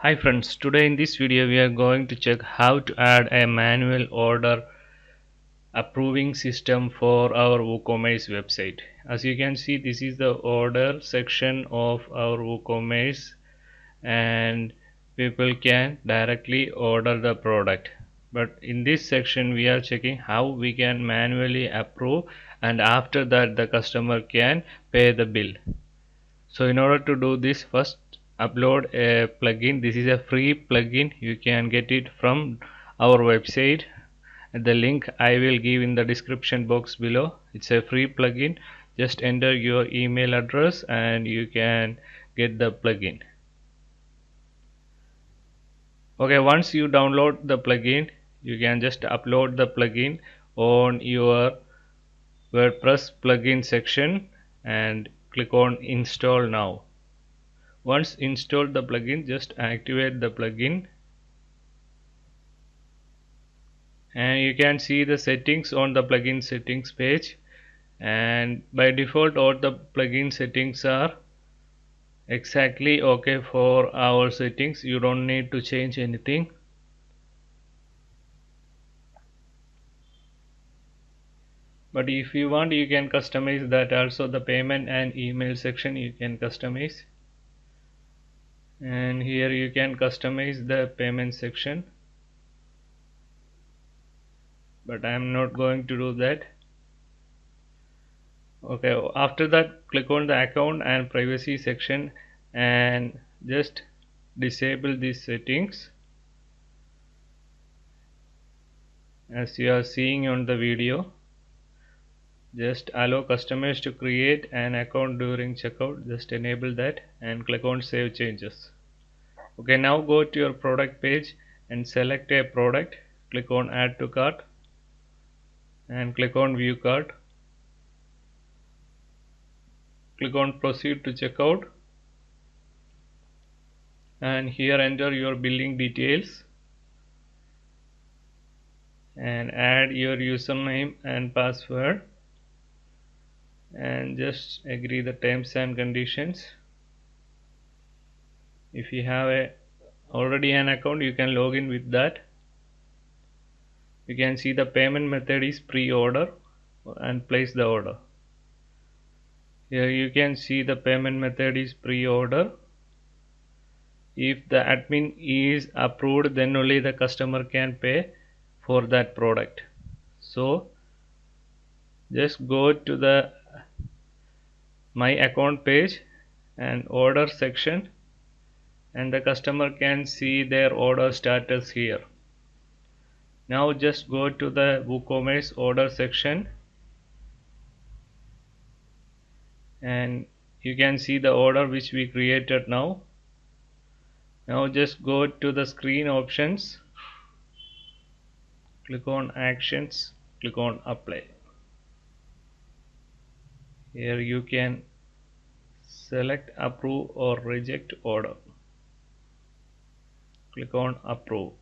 Hi friends, today in this video we are going to check how to add a manual order approving system for our WooCommerce website. As you can see, this is the order section of our WooCommerce and people can directly order the product. But in this section we are checking how we can manually approve, and after that the customer can pay the bill. So in order to do this, first upload a plugin. This is a free plugin. You can get it from our website. The link I will give in the description box below. It's a free plugin. Just enter your email address and you can get the plugin. Okay, once you download the plugin, you can just upload the plugin on your WordPress plugin section and click on install now. Once installed the plugin, just activate the plugin and you can see the settings on the plugin settings page, and by default all the plugin settings are exactly okay for our settings. You don't need to change anything. But if you want, you can customize that also. The payment and email section you can customize, and here you can customize the payment section, but I am not going to do that. Okay, after that click on the account and privacy section and just disable these settings as you are seeing on the video. Just allow customers to create an account during checkout. Just enable that and click on save changes. Okay, now go to your product page and select a product. Click on add to cart and click on view cart. Click on proceed to checkout and here enter your billing details and add your username and password and just agree the terms and conditions. If you have already an account, you can log in with that. You can see the payment method is pre-order and place the order. Here you can see the payment method is pre-order. If the admin is approved, then only the customer can pay for that product. So just go to the my account page and order section, and the customer can see their order status here. Now just go to the WooCommerce order section and you can see the order which we created now. Now just go to the screen options, click on actions, click on apply. Here you can select approve or reject order. Click on approve.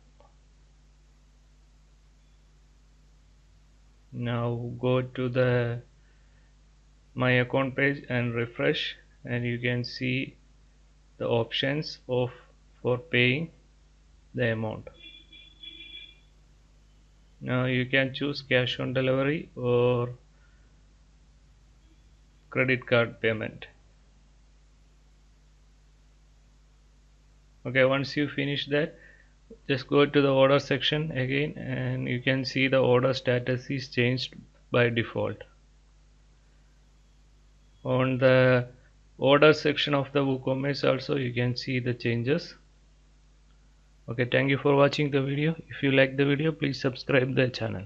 Now go to the my account page and refresh, and you can see the options for paying the amount. Now you can choose cash on delivery or credit card payment. Okay, once you finish that, just go to the order section again and you can see the order status is changed by default. On the order section of the WooCommerce also you can see the changes. Okay, thank you for watching the video. If you like the video, please subscribe the channel.